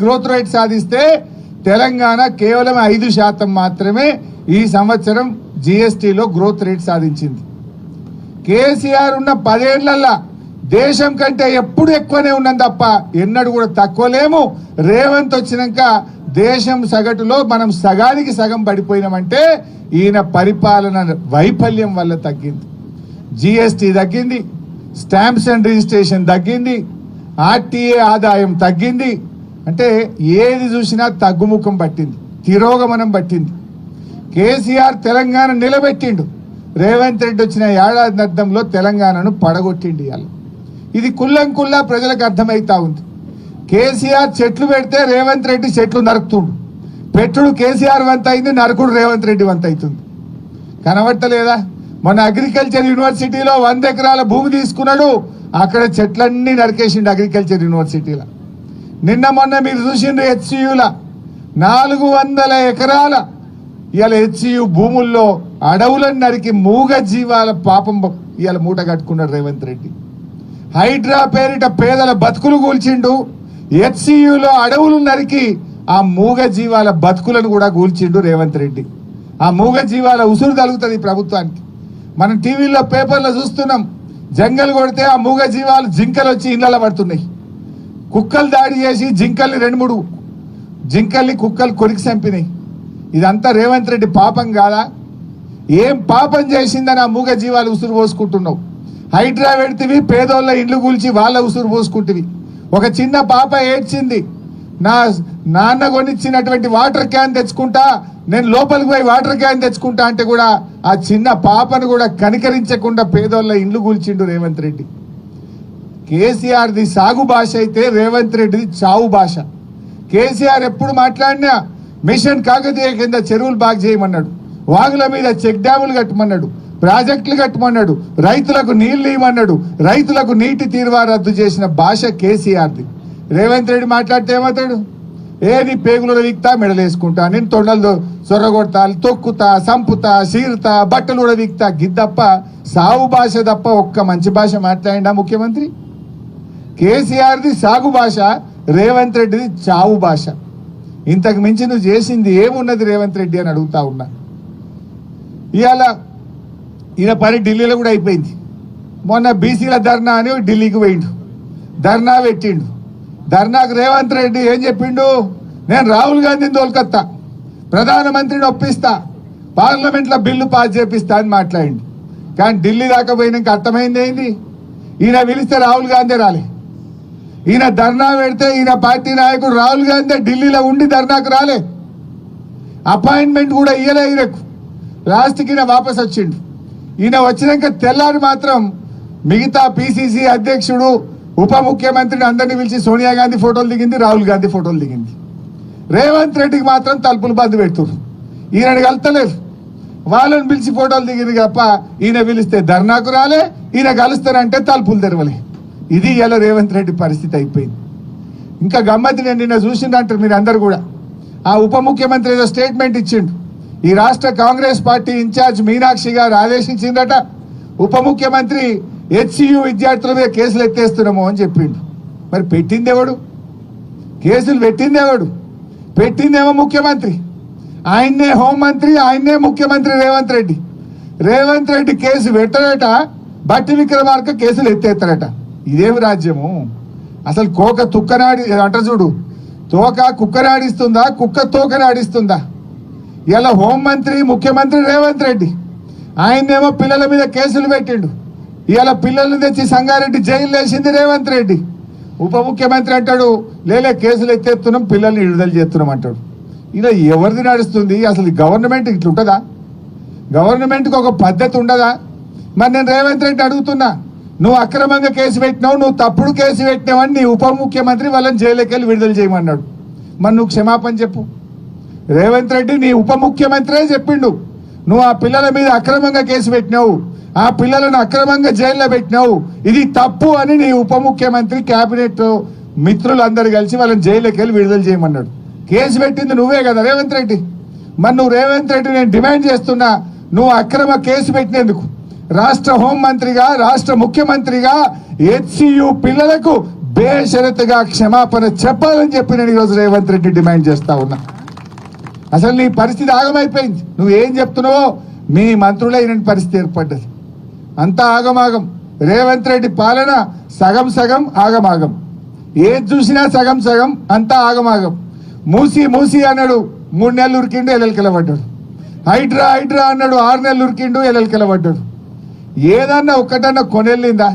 Growth rate సాధిస్తే తెలంగాణ కేవలం 5% మాత్రమే ఈ సంవత్సరం జిఎస్టీలో గ్రోత్ రేట్ సాధించింది. కేసీఆర్ ఉన్న 10 ఏళ్లలో దేశం కంటే ఎప్పుడు ఎక్కువనే ఉన్నది తప్ప ఎన్నడూ కూడా తక్కువ లేము. రేవంత్ వచ్చినాక దేశం సగటులో మనం సగానికి సగం పడిపోయినామంటే ఈయన పరిపాలన వైఫల్యం వల్ల తగ్గింది. జిఎస్టీ తగ్గింది, స్టాంప్స్ అండ్ రిజిస్ట్రేషన్ తగ్గింది, ఆర్టీఏ ఆదాయం తగ్గింది. అంటే ఏది చూసినా తగ్గుముఖం పట్టింది, తిరోగమనం పట్టింది. కేసీఆర్ తెలంగాణ నిలబెట్టిండు, రేవంత్ రెడ్డి వచ్చిన ఏడాది అర్థంలో తెలంగాణను పడగొట్టిండు. ఇవాళ ఇది కుల్లంకుల్లా ప్రజలకు అర్థమవుతా ఉంది. కేసీఆర్ చెట్లు పెడితే రేవంత్ రెడ్డి చెట్లు నరుకుతుండు. పెట్టుడు కేసీఆర్ వంత అయింది, నరకుడు రేవంత్ రెడ్డి వంత అవుతుంది. కనబట్టలేదా? మన అగ్రికల్చర్ యూనివర్సిటీలో 100 ఎకరాల భూమి తీసుకున్నాడు, అక్కడ చెట్లన్నీ నరికేసిండు అగ్రికల్చర్ యూనివర్సిటీలో. నిన్న మొన్న మీరు చూసిండ్రు హెచ్సియుల 400 ఎకరాల ఇవాళ హెచ్సియు భూముల్లో అడవులను నరికి మూగ జీవాల పాపం ఇవాళ మూట కట్టుకున్నాడు రేవంత్ రెడ్డి. హైడ్రా పేరిట పేదల బతుకులు కూల్చిండు, హెచ్సియులో అడవులు నరికి ఆ మూగ జీవాల బతుకులను కూడా కూల్చిండు రేవంత్ రెడ్డి. ఆ మూగ జీవాల ఉసురు తగులుతుంది ప్రభుత్వానికి. మనం టీవీలో పేపర్లో చూస్తున్నాం, జంగల్ కొడితే ఆ మూగ జీవాలు జింకలు వచ్చి ఇళ్లలో పడుతున్నాయి. కుక్కలు దాడి చేసి జింకల్ని 2-3 జింకల్ని కుక్కలు కొరికి చంపినాయి. ఇదంతా రేవంత్ రెడ్డి పాపం కాదా? ఏం పాపం చేసిందని ఆ మూగ జీవాలు ఉసురు పోసుకుంటున్నావు? హైడ్రా పెడితివి, పేదోళ్ళ ఇండ్లు కూల్చి వాళ్ళ ఉసురు పోసుకుంటువి. ఒక చిన్న పాప ఏడ్చింది, నా నాన్న కొనిచ్చినటువంటి వాటర్ క్యాన్ తెచ్చుకుంటా, నేను లోపలికి పోయి వాటర్ క్యాన్ తెచ్చుకుంటా అంటే కూడా ఆ చిన్న పాపను కూడా కనికరించకుండా పేదోళ్ళ ఇండ్లు కూల్చిండు రేవంత్ రెడ్డి. కేసీఆర్ది సాగు భాష అయితే రేవంత్ రెడ్డిది చావు భాష. కేసీఆర్ ఎప్పుడు మాట్లాడినా మిషన్ కాకతీయ కింద చెరువులు బాగు చేయమన్నాడు, వాగుల మీద చెక్ డ్యాములు కట్టమన్నాడు, ప్రాజెక్టులు కట్టమన్నాడు, రైతులకు నీళ్లు ఇవ్వమన్నాడు, రైతులకు నీటి తీరువా రద్దు చేసిన భాష కేసీఆర్ది. రేవంత్ రెడ్డి మాట్లాడితే ఏమవుతాడు? నీ పేగులు వీక్తా, మెడలేసుకుంటా, నేను తొండలు సొర్రగొడతా, తొక్కుతా, సంపుతా, సీరుతా, బట్టలు కూడా వీక్తా, గిద్దప్ప సాగు భాష తప్ప ఒక్క మంచి భాష మాట్లాడిండా ముఖ్యమంత్రి? కేసీఆర్ది సాగు భాష, రేవంత్ రెడ్డిది చావు భాష. ఇంతకు మించి నువ్వు చేసింది ఏమున్నది రేవంత్ రెడ్డి అని అడుగుతా ఉన్నా. ఇవాళ ఈయన పని ఢిల్లీలో కూడా అయిపోయింది. మొన్న బీసీల ధర్నా అని ఢిల్లీకి పోయిండు, ధర్నా పెట్టిండు. ధర్నాకు రేవంత్ రెడ్డి ఏం చెప్పిండు? నేను రాహుల్ గాంధీని తోలుకొత్తా, ప్రధానమంత్రిని ఒప్పిస్తా, పార్లమెంట్లో బిల్లు పాస్ చేపిస్తా అని మాట్లాడిండు. కానీ ఢిల్లీ దాకా పోయినాక అర్థమైంది ఏంది? ఈయన పిలిస్తే రాహుల్ గాంధీ రాలే. ఈయన ధర్నా పెడితే ఈయన పార్టీ నాయకుడు రాహుల్ గాంధీ ఢిల్లీలో ఉండి ధర్నాకు రాలే, అపాయింట్మెంట్ కూడా ఇయ్యలే ఈయనకు. లాస్ట్కి ఈయన వాపస్ వచ్చిండు. ఈయన వచ్చినాక తెల్లారి మాత్రం మిగతా పిసిసి అధ్యక్షుడు, ఉప ముఖ్యమంత్రిని అందరినీ పిలిచి సోనియా గాంధీ ఫోటోలు దిగింది, రాహుల్ గాంధీ ఫోటోలు దిగింది. రేవంత్ రెడ్డికి మాత్రం తలుపులు బంద్ పెడుతున్నారు. ఈయనని కలుస్తలేరు, వాళ్ళని పిలిచి ఫోటోలు దిగింది తప్ప ఈయన పిలిస్తే ధర్నాకు రాలే, ఈయన కలుస్తారంటే తలుపులు తెరవలే. ఇది ఇలా రేవంత్ రెడ్డి పరిస్థితి అయిపోయింది. ఇంకా గమ్మతి, నేను నిన్న చూసిందంటారు మీరు అందరు కూడా. ఆ ఉప ముఖ్యమంత్రి ఏదో స్టేట్మెంట్ ఇచ్చిండు. ఈ రాష్ట్ర కాంగ్రెస్ పార్టీ ఇన్ఛార్జ్ మీనాక్షి గారు ఆదేశించిందట, ఉప ముఖ్యమంత్రి హెచ్సియు విద్యార్థుల మీద కేసులు ఎత్తేస్తున్నాము అని చెప్పిండు. మరి పెట్టిందేవాడు? కేసులు పెట్టిందేవాడు? పెట్టిందేమో ముఖ్యమంత్రి, ఆయన్నే హోంమంత్రి, ఆయన్నే ముఖ్యమంత్రి రేవంత్ రెడ్డి. రేవంత్ రెడ్డి కేసు పెట్టడట, బట్టి విక్రమార్క కేసులు ఎత్తేస్తారట. ఇదేమి రాజ్యము? అసలు కోక తుక్కనాడి అంట చూడు, తోక కుక్కనాడిస్తుందా, కుక్క తోకనాడిస్తుందా? ఇలా హోంమంత్రి ముఖ్యమంత్రి రేవంత్ రెడ్డి, ఆయన్నేమో పిల్లల మీద కేసులు పెట్టిండు. ఇలా పిల్లల్ని తెచ్చి సంగారెడ్డి జైలు వేసింది రేవంత్ రెడ్డి. ఉప ముఖ్యమంత్రి అంటాడు లేలే కేసులు ఎత్తేస్తున్నాం, పిల్లల్ని విడుదల చేస్తున్నాం అంటాడు. ఇలా ఎవరిది నడుస్తుంది? అసలు గవర్నమెంట్ ఇట్లుంటుందా? గవర్నమెంట్కి ఒక పద్ధతి ఉండదా? మరి నేను రేవంత్ రెడ్డి అడుగుతున్నా, నువ్వు అక్రమంగా కేసు పెట్టినావు, నువ్వు తప్పుడు కేసు పెట్టినావు అని నీ ఉప ముఖ్యమంత్రి వాళ్ళని జైలుకి వెళ్ళి విడుదల చేయమన్నాడు. మరి నువ్వు క్షమాపణ చెప్పు. రేవంత్ రెడ్డి నీ ఉప ముఖ్యమంత్రే చెప్పిండు, నువ్వు ఆ పిల్లల మీద అక్రమంగా కేసు పెట్టినావు, ఆ పిల్లలను అక్రమంగా జైల్లో పెట్టినావు, ఇది తప్పు అని నీ ఉప ముఖ్యమంత్రి కేబినెట్ మిత్రులందరూ కలిసి వాళ్ళని జైలుకి వెళ్ళి విడుదల చేయమన్నాడు. కేసు పెట్టింది నువ్వే కదా రేవంత్ రెడ్డి. మరి నువ్వు రేవంత్ రెడ్డి, నేను డిమాండ్ చేస్తున్నా, నువ్వు అక్రమ కేసు పెట్టినందుకు రాష్ట్ర హోంమంత్రిగా, రాష్ట్ర ముఖ్యమంత్రిగా హెచ్సియు పిల్లలకు బేషరతుగా క్షమాపణ చెప్పాలని చెప్పి నేను ఈరోజు రేవంత్ రెడ్డి డిమాండ్ చేస్తా ఉన్నా. అసలు నీ పరిస్థితి ఆగమైపోయింది. నువ్వేం చెప్తున్నావో మీ మంత్రులే ఇలాంటి పరిస్థితి ఏర్పడ్డది. అంతా ఆగమాగం. రేవంత్ రెడ్డి పాలన సగం సగం ఆగమాగం. ఏది చూసినా సగం సగం, అంతా ఆగమాగం. మూసి అన్నాడు 3 నెలలు ఉరికిండు, ఎల్లెలకెల పడ్డాడు. హైడ్రా అన్నాడు 6 నెలలు ఉరికిండు, ఎల్లెలకెల పడ్డాడు. ఏదన్నా ఒక్కటన్నా కొనెళ్ళిందా?